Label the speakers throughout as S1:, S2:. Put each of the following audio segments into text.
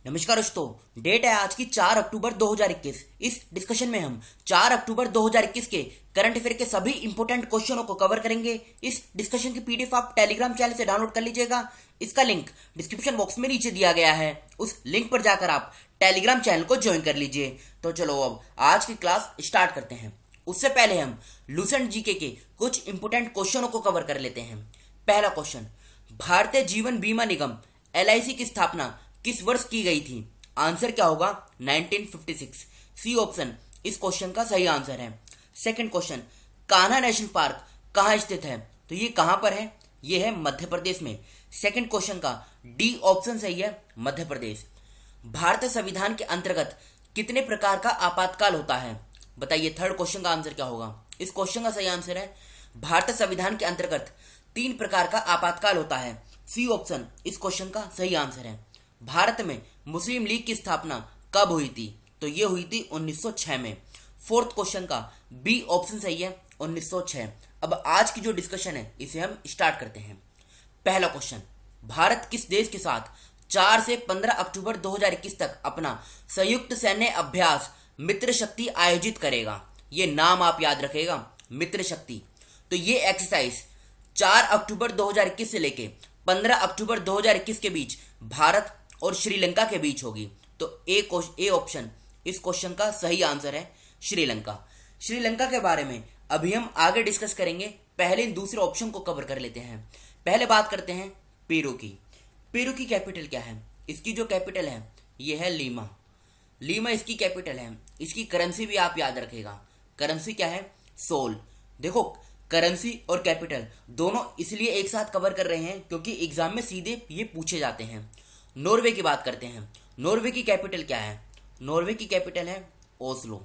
S1: नमस्कार दोस्तों, डेट है आज की 4 अक्टूबर 2021। इस डिस्कशन में हम 4 अक्टूबर 2021 के करंट अफेयर के सभी इंपॉर्टेंट क्वेश्चनों को कवर करेंगे। इस डिस्कशन की पीडीएफ आप टेलीग्राम चैनल से डाउनलोड कर लीजिएगा। इसका लिंक डिस्क्रिप्शन बॉक्स में नीचे दिया गया है। उस लिंक पर जाकर आप टेलीग्राम चैनल को ज्वाइन कर लीजिए। तो चलो अब आज की क्लास स्टार्ट करते हैं। उससे पहले हम लूसेंट जीके के कुछ इंपॉर्टेंट क्वेश्चनों को कवर कर लेते हैं। पहला क्वेश्चन, भारतीय जीवन बीमा निगम LIC की स्थापना किस वर्ष की गई थी? आंसर क्या होगा? 1956। सी ऑप्शन इस क्वेश्चन का सही आंसर है। Second question, Kanha national park कहाँ स्थित है? तो ये कहाँ पर है? ये है मध्य प्रदेश में। सेकंड क्वेश्चन का डी ऑप्शन सही है, मध्य प्रदेश। भारतीय संविधान के अंतर्गत कितने प्रकार का आपातकाल होता है? बताइए थर्ड क्वेश्चन का आंसर क्या होगा? इस क्वेश्चन का सही आंसर है भारतीय संविधान के अंतर्गत 3 प्रकार का आपातकाल होता है। सी ऑप्शन इस क्वेश्चन का सही आंसर है। भारत में मुस्लिम लीग की स्थापना कब हुई थी? तो ये हुई थी 1906 में। फोर्थ क्वेश्चन का बी ऑप्शन सही है, 1906। अब आज की जो डिस्कशन है इसे हम स्टार्ट करते हैं। पहला क्वेश्चन, भारत किस देश के साथ 4 से 15 अक्टूबर 2021 तक अपना संयुक्त सैन्य अभ्यास मित्र शक्ति आयोजित करेगा? ये नाम आप याद रखेगा, मित्र शक्ति। तो ये एक्सरसाइज 4 अक्टूबर 2021 से लेके 15 अक्टूबर 2021 के बीच भारत और श्रीलंका के बीच होगी। तो ए ऑप्शन इस क्वेश्चन का सही आंसर है, श्रीलंका। श्रीलंका के बारे में अभी हम आगे डिस्कस करेंगे। पहले दूसरे ऑप्शन को कवर कर लेते हैं। पहले बात करते हैं पेरू की। पेरू की कैपिटल क्या है? इसकी जो कैपिटल है ये है लीमा। लीमा इसकी कैपिटल है। इसकी करेंसी भी आप याद रखेगा। करेंसी क्या है? सोल। देखो, करेंसी और कैपिटल दोनों इसलिए एक साथ कवर कर रहे हैं क्योंकि एग्जाम में सीधे ये पूछे जाते हैं। नॉर्वे की बात करते हैं। नॉर्वे की कैपिटल क्या है? नॉर्वे की कैपिटल है ओस्लो।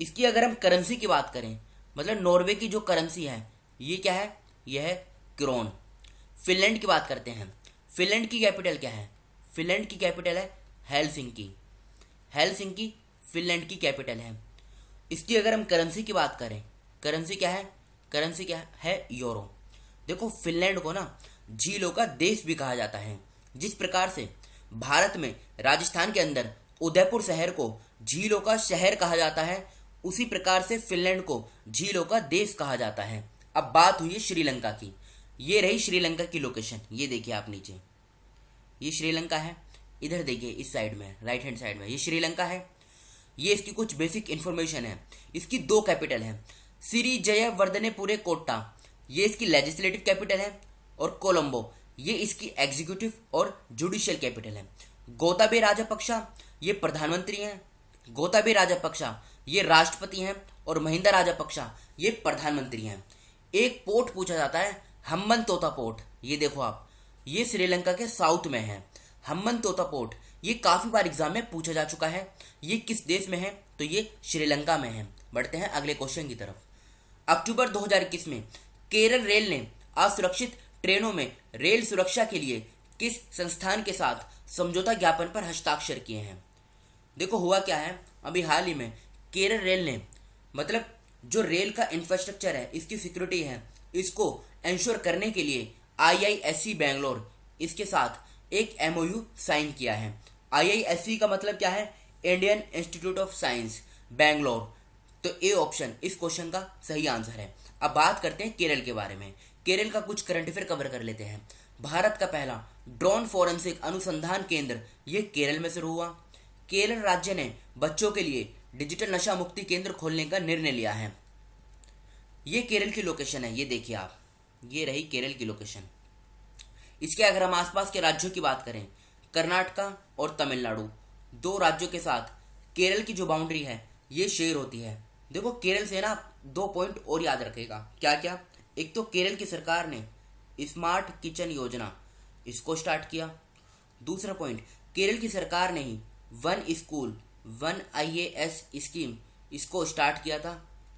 S1: इसकी अगर हम करेंसी की बात करें, मतलब नॉर्वे की जो करेंसी है ये क्या है? यह है क्रोन। फिनलैंड की बात करते हैं। फिनलैंड की कैपिटल क्या है? फिनलैंड की कैपिटल है हेलसिंकी। हेलसिंकी फिनलैंड की कैपिटल है। इसकी अगर हम करेंसी की बात करें, करेंसी क्या है? करेंसी क्या है? यूरो। देखो, फिनलैंड को ना झीलों का देश भी कहा जाता है। जिस प्रकार से भारत में राजस्थान के अंदर उदयपुर शहर को झीलों का शहर कहा जाता है, उसी प्रकार से फिनलैंड को झीलों का देश कहा जाता है। अब बात हुई है श्रीलंका की। ये रही श्रीलंका की लोकेशन। ये देखिए आप नीचे, ये श्रीलंका है। इधर देखिए इस साइड में, राइट हैंड साइड में ये श्रीलंका है। ये इसकी कुछ बेसिक इंफॉर्मेशन है। इसकी 2 कैपिटल है, श्री जयवर्धनेपुरे कोट्टा ये इसकी लेजिस्लेटिव कैपिटल है, और कोलंबो ये इसकी एग्जीक्यूटिव और जुडिशियल कैपिटल है। गोताबे राजपक्षा ये प्रधानमंत्री हैं। गोताबे राजपक्षा ये राष्ट्रपति हैं, और महिंदा राजपक्षा ये प्रधानमंत्री हैं। एक पोर्ट पूछा जाता है, हम्बन तोता पोर्ट। ये देखो आप, ये श्रीलंका के साउथ में है। हम्बन तोता पोर्ट ये काफी बार एग्जाम में पूछा जा चुका है। ये किस देश में है? तो ये श्रीलंका में है। बढ़ते हैं अगले क्वेश्चन की तरफ। अक्टूबर 2021 में केरल रेल ने असुरक्षित ट्रेनों में रेल सुरक्षा के लिए किस संस्थान के साथ समझौता ज्ञापन पर हस्ताक्षर किए हैं? देखो, हुआ क्या है, अभी हाल ही में केरल रेल ने, मतलब जो रेल का इंफ्रास्ट्रक्चर है, इसकी सिक्योरिटी है, इसको इंश्योर करने के लिए IISc बेंगलोर इसके साथ एक MOU साइन किया है। IISc का मतलब क्या है? Indian institute of science Bangalore. तो ए ऑप्शन इस क्वेश्चन का सही आंसर है। अब बात करते हैं केरल के बारे में। केरल का कुछ करंट अफेयर कवर कर लेते हैं। भारत का पहला ड्रोन फॉरेंसिक अनुसंधान केंद्र ये केरल में शुरू हुआ। केरल राज्य ने बच्चों के लिए डिजिटल नशा मुक्ति केंद्र खोलने का निर्णय लिया है। ये केरल की लोकेशन है। ये देखिए आप, ये रही केरल की लोकेशन। इसके अगर हम आसपास के राज्यों की बात करें, कर्नाटका और तमिलनाडु 2 राज्यों के साथ केरल की जो बाउंड्री है ये शेयर होती है। देखो, केरल से ना 2 पॉइंट और याद रखेगा। क्या क्या? एक तो केरल की सरकार ने स्मार्ट किचन योजना इसको स्टार्ट किया। दूसरा पॉइंट, केरल की सरकार ने ही 1 स्कूल 1 IAS स्कीम इसको स्टार्ट किया था।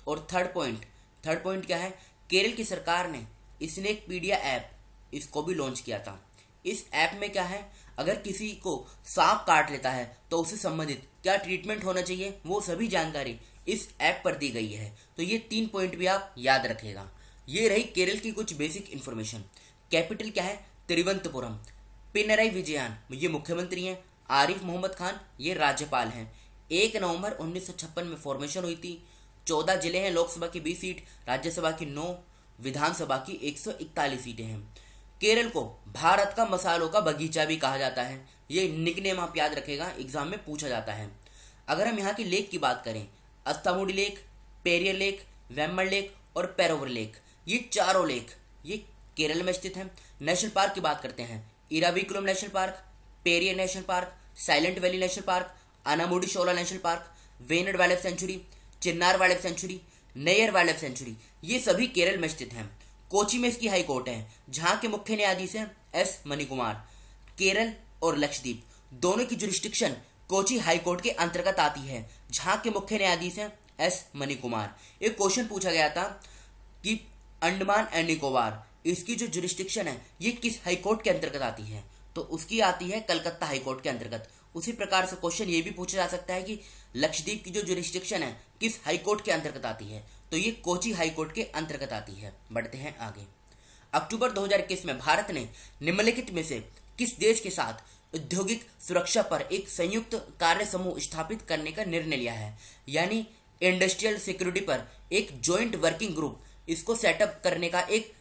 S1: और थर्ड पॉइंट क्या है? केरल की सरकार ने स्नेकपीडिया ऐप इसको भी लॉन्च किया था। इस ऐप में क्या है, अगर किसी को सांप काट लेता है तो उससे संबंधित क्या ट्रीटमेंट होना चाहिए, वो सभी जानकारी इस ऐप पर दी गई है। तो ये 3 पॉइंट भी आप याद रखेगा। ये रही केरल की कुछ बेसिक इंफॉर्मेशन। कैपिटल क्या है? तिरुवनंतपुरम। पिनराई विजयन ये मुख्यमंत्री हैं। आरिफ मोहम्मद खान ये राज्यपाल हैं। 1 नवंबर 1956 में फॉर्मेशन हुई थी। 14 जिले हैं, लोकसभा की 20 सीट, राज्यसभा की 9, विधानसभा की 141 सीटें हैं। केरल को भारत का मसालों का बगीचा भी कहा जाता है। ये निकनेम आप याद रखेगा, एग्जाम में पूछा जाता है। अगर हम यहाँ की लेक की बात करें, अस्थामुडी लेक, पेरियर लेक, वेम्बल लेक और पेरोवर लेक, ये चारों लेक ये केरल में स्थित हैं। नेशनल पार्क की बात करते हैं, Eravikulam national park, Periyar national park, Silent Valley national park, Anamudi Shola national park, Wayanad wildlife sanctuary, Chinnar wildlife sanctuary, Neyyar wildlife sanctuary, ये सभी केरल में स्थित हैं। कोची में इसकी हाई कोर्ट है, जहां के मुख्य न्यायाधीश हैं एस मणिकुमार। केरल और लक्षद्वीप दोनों की जुरिस्डिक्शन कोची हाई कोर्ट के अंतर्गत आती है, जहां के मुख्य न्यायाधीश हैं एस मणिकुमार। एक क्वेश्चन पूछा गया था कि अंडमान एंड निकोबार, इसकी जो जुरिस्डिक्शन है ये किस हाई कोर्ट के अंतर्गत आती है, तो उसकी आती है कलकत्ता हाई कोर्ट के अंतर्गत। उसी प्रकार से क्वेश्चन ये भी पूछा जा सकता है कि लक्षद्वीप की जो जुरिस्डिक्शन है किस हाई कोर्ट के अंतर्गत आती है, तो ये कोची हाई कोर्ट के अंतर्गत आती है। बढ़ते हैं आगे। अक्टूबर 2021 में भारत ने निम्नलिखित में से किस देश के साथ औद्योगिक सुरक्षा पर एक संयुक्त कार्य समूह स्थापित करने का निर्णय लिया है, यानी इंडस्ट्रियल सिक्योरिटी पर एक ज्वाइंट वर्किंग ग्रुप इसको सेटअप करने का एक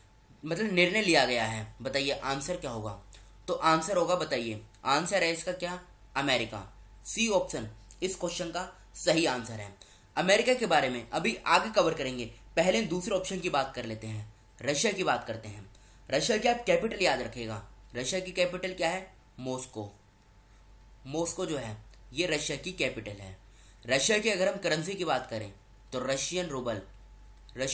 S1: निर्णय लिया गया है। बताइए आंसर क्या होगा, तो आंसर होगा, बताइए आंसर है इसका क्या, अमेरिका। सी ऑप्शन इस क्वेश्चन का सही आंसर है। अमेरिका के बारे में अभी आगे कवर करेंगे, पहले दूसरे ऑप्शन की बात कर लेते हैं। रशिया की बात करते हैं। रशिया की आप कैपिटल याद रखेगा, रशिया की कैपिटल क्या है, मॉस्को। मॉस्को जो है ये रशिया की कैपिटल है। रशिया की अगर हम करेंसी की बात करें तो रशियन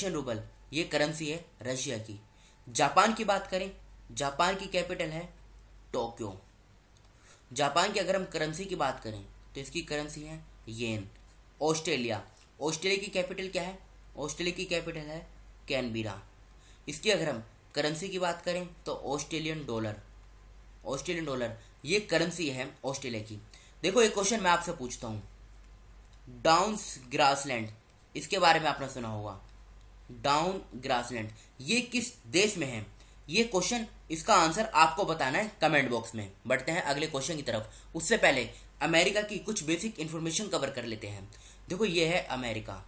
S1: रूबल ये करेंसी है रशिया की। जापान की बात करें, जापान की कैपिटल है टोक्यो। जापान की अगर हम करेंसी की बात करें तो इसकी करेंसी है येन। ऑस्ट्रेलिया की कैपिटल क्या है, ऑस्ट्रेलिया की कैपिटल है कैनबेरा। इसकी अगर हम करेंसी की बात करें तो ऑस्ट्रेलियन डॉलर ये करेंसी है ऑस्ट्रेलिया की। देखो एक क्वेश्चन मैं आपसे पूछता हूँ, डाउन्स ग्रासलैंड, इसके बारे में आपने सुना होगा। डाउन ग्रासलैंड ये किस देश में है, ये क्वेश्चन, इसका आंसर आपको बताना है कमेंट बॉक्स में। बढ़ते हैं अगले क्वेश्चन की तरफ। उससे पहले अमेरिका की कुछ बेसिक इंफॉर्मेशन कवर कर लेते हैं। देखो ये है अमेरिका,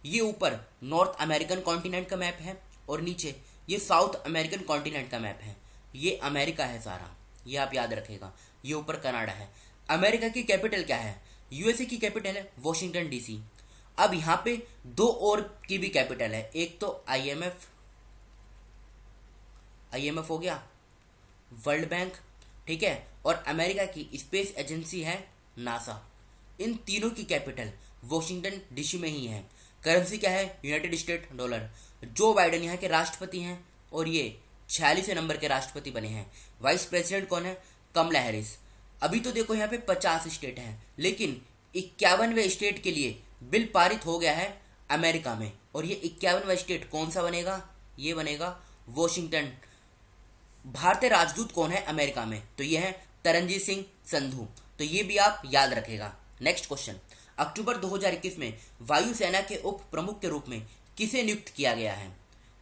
S1: ये ऊपर नॉर्थ अमेरिकन कॉन्टिनेंट का मैप है और नीचे ये साउथ अमेरिकन कॉन्टिनेंट का मैप है। ये अमेरिका है सारा, ये आप याद रखेगा। ये ऊपर कनाडा है। अमेरिका की कैपिटल क्या है, यूएसए की कैपिटल है वॉशिंगटन डीसी। अब यहाँ पे दो और की भी कैपिटल है, एक तो आईएमएफ हो गया, वर्ल्ड बैंक, ठीक है, और अमेरिका की स्पेस एजेंसी है नासा। इन तीनों की कैपिटल वॉशिंगटन डीसी में ही है। करेंसी क्या है, United state dollar. Joe Biden यहाँ के राष्ट्रपति हैं और ये 46वें नंबर के राष्ट्रपति बने हैं। वाइस प्रेसिडेंट कौन है, कमला हैरिस। अभी तो देखो यहाँ पे 50 स्टेट हैं, लेकिन 51वें स्टेट के लिए बिल पारित हो गया है अमेरिका में, और ये 51वां स्टेट कौन सा बनेगा, ये बनेगा वॉशिंगटन। भारतीय राजदूत कौन है अमेरिका में, तो ये है तरनजीत सिंह संधू। तो ये भी आप याद रखेगा। नेक्स्ट क्वेश्चन, अक्टूबर 2021 में वायुसेना के उप प्रमुख के रूप में किसे नियुक्त किया गया है,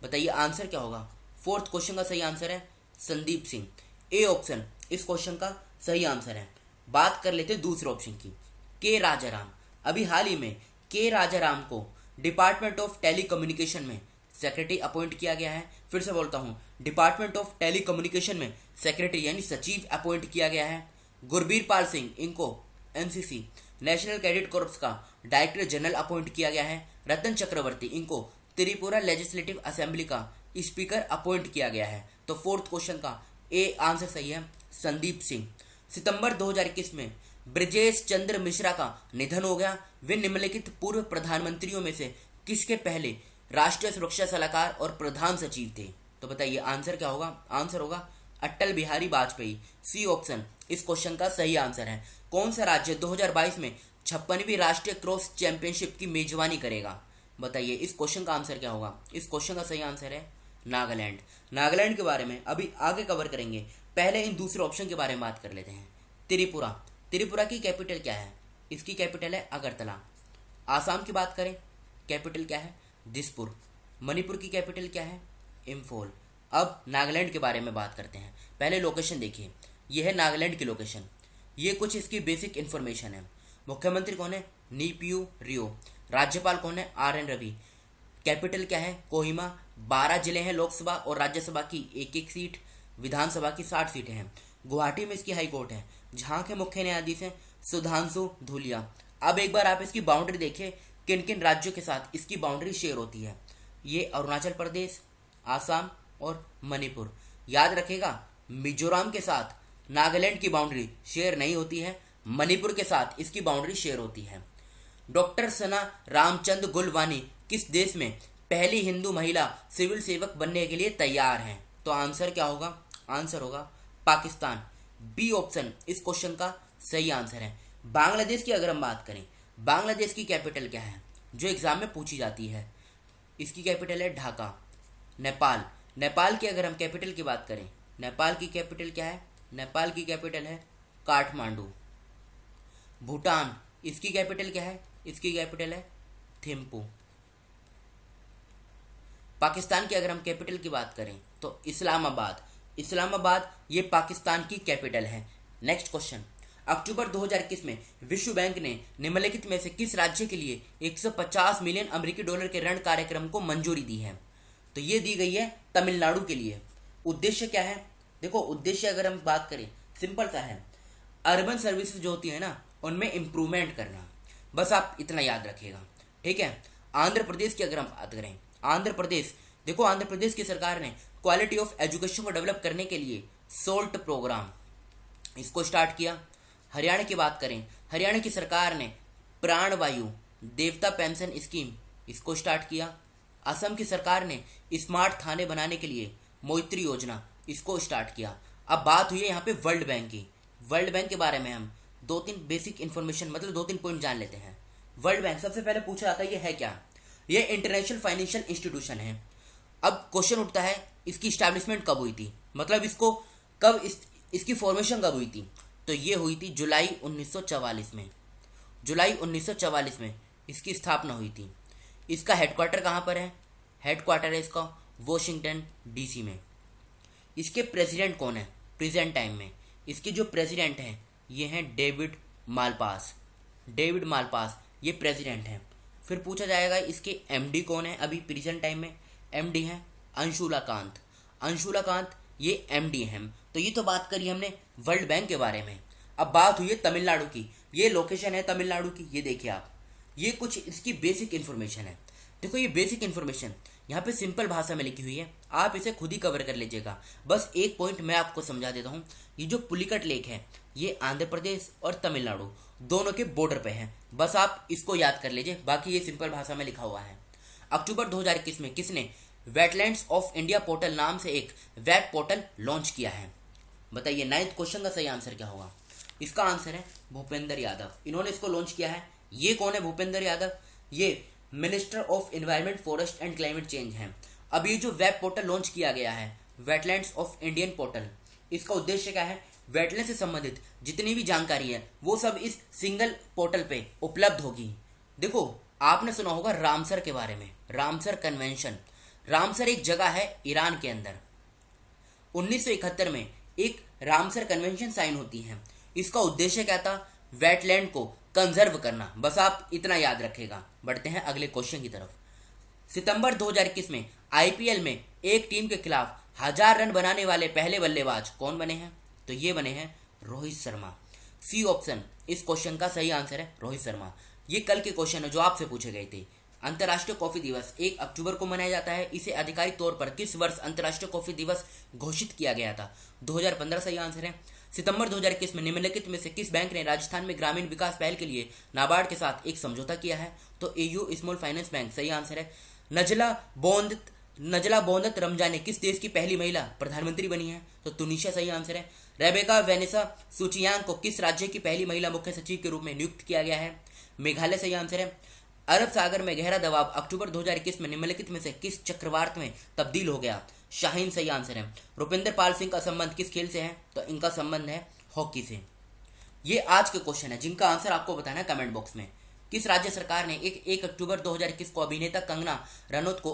S1: बताइए आंसर क्या होगा। फोर्थ क्वेश्चन का सही आंसर है संदीप सिंह। ए ऑप्शन इस क्वेश्चन का सही आंसर है। बात कर लेते दूसरे ऑप्शन की, के राजाराम। अभी हाल ही में के राजाराम को डिपार्टमेंट ऑफ टेलीकम्युनिकेशन में सेक्रेटरी अपॉइंट किया गया है। फिर से बोलता हूँ, डिपार्टमेंट ऑफ टेलीकम्युनिकेशन में सेक्रेटरी यानी सचिव अपॉइंट किया गया है। गुरबीर पाल सिंह इनको एनसीसी नेशनल कैडेट कोर्प्स का डायरेक्टर जनरल अपॉइंट किया गया है। रतन चक्रवर्ती इनको त्रिपुरा लेजिस्लेटिव असेंबली का स्पीकर अपॉइंट किया गया है। तो फोर्थ क्वेश्चन का ए आंसर सही है संदीप सिंह। सितंबर 2021 में ब्रजेश चंद्र मिश्रा का निधन हो गया। वे निम्नलिखित पूर्व प्रधानमंत्रियों में से किसके पहले राष्ट्रीय सुरक्षा सलाहकार और प्रधान सचिव थे, तो बताइए आंसर क्या होगा। आंसर होगा अटल बिहारी वाजपेयी। सी ऑप्शन इस क्वेश्चन का सही आंसर है। कौन सा राज्य 2022 में 56वीं राष्ट्रीय क्रॉस चैंपियनशिप की मेजबानी करेगा, बताइए इस क्वेश्चन का आंसर क्या होगा। इस क्वेश्चन का सही आंसर है नागालैंड। नागालैंड के बारे में अभी आगे कवर करेंगे, पहले इन दूसरे ऑप्शन के बारे में बात कर लेते हैं। त्रिपुरा की कैपिटल क्या है, इसकी कैपिटल है अगरतला। आसाम की बात करें, कैपिटल क्या है दिसपुर। मणिपुर की कैपिटल क्या है इम्फॉल। अब नागालैंड के बारे में बात करते हैं। पहले लोकेशन देखिए, यह है नागालैंड की लोकेशन। ये कुछ इसकी बेसिक इन्फॉर्मेशन है। मुख्यमंत्री कौन है? नीपीयू रियो। राज्यपाल कौन है? Are N Ravi. कैपिटल क्या है? कोहिमा। 12 जिले हैं लोकसभा और राज्यसभा की एक एक सीट, विधानसभा की 60 सीटें हैं। गुवाहाटी में इसकी हाई कोर्ट है, जहाँ के मुख्य न्यायाधीश हैं सुधांशु धूलिया। अब एक बार आप इसकी बाउंड्री देखिए, किन किन राज्यों के साथ इसकी बाउंड्री शेयर होती है। ये अरुणाचल प्रदेश, आसाम और मणिपुर। याद रखेगा, मिजोरम के साथ नागालैंड की बाउंड्री शेयर नहीं होती है, मणिपुर के साथ इसकी बाउंड्री शेयर होती है। डॉक्टर सना रामचंद गुलवानी किस देश में पहली हिंदू महिला सिविल सेवक बनने के लिए तैयार हैं? तो आंसर क्या होगा? आंसर होगा पाकिस्तान। बी ऑप्शन इस क्वेश्चन का सही आंसर है। बांग्लादेश की अगर हम बात करें, बांग्लादेश की कैपिटल क्या है, जो एग्जाम में पूछी जाती है? इसकी कैपिटल है ढाका। नेपाल, नेपाल की अगर हम कैपिटल की बात करें, नेपाल की कैपिटल क्या है? नेपाल की कैपिटल है काठमांडू। भूटान, इसकी कैपिटल क्या है? इसकी कैपिटल है थिम्पू। पाकिस्तान की अगर हम कैपिटल की बात करें तो इस्लामाबाद। इस्लामाबाद ये पाकिस्तान की कैपिटल है। नेक्स्ट क्वेश्चन, अक्टूबर 2021 में विश्व बैंक ने निम्नलिखित में से किस राज्य के लिए 150 मिलियन अमेरिकी डॉलर के ऋण कार्यक्रम को मंजूरी दी है? तो ये दी गई है तमिलनाडु के लिए। उद्देश्य क्या है? देखो, उद्देश्य अगर हम बात करें सिंपल सा है, अर्बन सर्विसेज जो होती है ना, उनमें इंप्रूवमेंट करना। बस आप इतना याद रखिएगा, ठीक है। आंध्र प्रदेश की अगर हम बात करें, आंध्र प्रदेश, देखो आंध्र प्रदेश की सरकार ने क्वालिटी ऑफ एजुकेशन को डेवलप करने के लिए सोल्ट प्रोग्राम इसको स्टार्ट किया। हरियाणा की बात करें, हरियाणा की सरकार ने प्राणवायु देवता पेंशन स्कीम इसको स्टार्ट किया। असम की सरकार ने स्मार्ट थाने बनाने के लिए मैत्री योजना इसको स्टार्ट किया। अब बात हुई है यहाँ पे वर्ल्ड बैंक की। वर्ल्ड बैंक के बारे में हम 2-3 बेसिक इन्फॉर्मेशन, मतलब 2-3 पॉइंट जान लेते हैं। वर्ल्ड बैंक सबसे पहले पूछा जाता है ये है क्या? ये इंटरनेशनल फाइनेंशियल इंस्टीट्यूशन है। अब क्वेश्चन उठता है इसकी स्टैब्लिशमेंट कब हुई थी, मतलब इसको कब इसकी फॉर्मेशन कब हुई थी? तो ये हुई थी जुलाई 1944 में। जुलाई 1944 में इसकी स्थापना हुई थी। इसका हेडक्वार्टर कहाँ पर है? हेडक्वार्टर है इसका वॉशिंगटन डीसी में। इसके प्रेसिडेंट कौन है प्रेजेंट टाइम में? इसके जो प्रेसिडेंट हैं ये हैं डेविड मालपास। डेविड मालपास ये प्रेसिडेंट हैं। फिर पूछा जाएगा इसके एमडी कौन है अभी प्रेजेंट टाइम में? एमडी हैं अंशुला कांत। अंशुला कांत ये एमडी हैं। तो ये तो बात करी हमने वर्ल्ड बैंक के बारे में। अब बात हुई है तमिलनाडु की। ये लोकेशन है तमिलनाडु की, ये देखिए आप, ये कुछ इसकी बेसिक इन्फॉर्मेशन है। देखो ये बेसिक इन्फॉर्मेशन यहाँ पे सिंपल भाषा में लिखी हुई है, आप इसे खुद ही कवर कर लीजिएगा। बस एक पॉइंट मैं आपको समझा देता हूँ। ये जो पुलिकट लेक है ये आंध्र प्रदेश और तमिलनाडु दोनों के बॉर्डर पे है। बस आप इसको याद कर लीजिए, बाकी ये सिंपल भाषा में लिखा हुआ है। अक्टूबर 2021 में किसने वेटलैंड्स ऑफ इंडिया पोर्टल नाम से एक वेब पोर्टल लॉन्च किया है? बताइए 9th क्वेश्चन का सही आंसर क्या होगा? इसका आंसर है भूपेंद्र यादव। इन्होंने इसको लॉन्च किया है। ये कौन है भूपेंद्र यादव? ये minister of environment, forest and climate change है। अब ये जो वेब पोर्टल लॉन्च किया गया है वेटलैंड्स ऑफ इंडियन पोर्टल, इसका उद्देश्य क्या है? वेटलैंड से संबंधित जितनी भी जानकारी है वो सब इस सिंगल पोर्टल पे उपलब्ध होगी। देखो आपने सुना होगा रामसर के बारे में, रामसर कन्वेंशन। रामसर एक जगह है ईरान के अंदर। 1971 में एक रामसर कन्वेंशन साइन होती है। इसका उद्देश्य क्या था? वेटलैंड को कंजर्व करना। बस आप इतना याद रखेगा। बढ़ते हैं अगले क्वेश्चन की तरफ। सितंबर 2021 में आईपीएल में एक टीम के खिलाफ 1000 रन बनाने वाले पहले बल्लेबाज कौन बने हैं? तो ये बने हैं रोहित शर्मा। सी ऑप्शन इस क्वेश्चन का सही आंसर है रोहित शर्मा। ये कल के क्वेश्चन है जो आपसे पूछे गए थे। अंतर्राष्ट्रीय कॉफी दिवस 1 अक्टूबर को मनाया जाता है। इसे आधिकारिक तौर पर किस वर्ष अंतर्राष्ट्रीय कॉफी दिवस घोषित किया गया था? 2015 सही आंसर है। सितंबर 2021 में निम्नलिखित में से किस बैंक ने राजस्थान में ग्रामीण विकास पहल के लिए नाबार्ड के साथ एक समझौता किया है? तो एयू स्मॉल फाइनेंस बैंक सही आंसर है। नजला बोंदत रमजान किस देश की पहली महिला प्रधानमंत्री बनी है? तो तुनिशिया सही आंसर है। रेबेका वेनेसा सुचियांग को किस राज्य की पहली महिला मुख्य सचिव के रूप में नियुक्त किया गया है? मेघालय सही आंसर है। अरब सागर में गहरा दबाव अक्टूबर 2021 में निम्नलिखित में से किस चक्रवात में तब्दील हो गया? शाहीन सही आंसर है। रुपिंदर पाल सिंह का संबंध किस खेल से है? तो इनका संबंध है हॉकी से। ये आज के क्वेश्चन है जिनका आंसर आपको बताना है कमेंट बॉक्स में। किस राज्य सरकार ने 1 अक्टूबर 2021 को अभिनेता कंगना रनौत को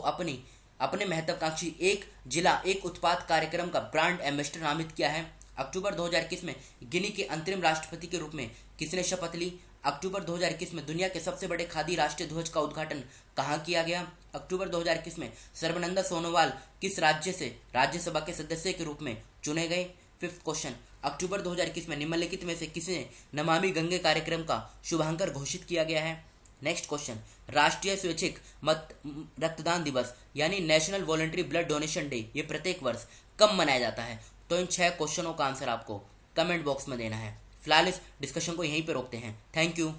S1: अपने महत्वाकांक्षी एक जिला एक उत्पाद कार्यक्रम का ब्रांड एम्बेसडर नामित किया है? अक्टूबर 2021 में गिनी के अंतरिम राष्ट्रपति के रूप में किसने शपथ ली? अक्टूबर 2021 में दुनिया के सबसे बड़े खादी राष्ट्रीय ध्वज का उद्घाटन कहाँ किया गया? अक्टूबर 2021 में सर्बानंद सोनोवाल किस राज्य से राज्यसभा के सदस्य के रूप में चुने गए? फिफ्थ क्वेश्चन, अक्टूबर 2021 में निम्नलिखित में से किसे नमामि गंगे कार्यक्रम का शुभांकर घोषित किया गया है? नेक्स्ट क्वेश्चन, राष्ट्रीय स्वैच्छिक मत रक्तदान दिवस यानी national voluntary blood donation day ये प्रत्येक वर्ष कब मनाया जाता है? तो इन 6 क्वेश्चनों का आंसर आपको कमेंट बॉक्स में देना है। फिलहाल इस डिस्कशन को यहीं पे रोकते हैं। Thank you.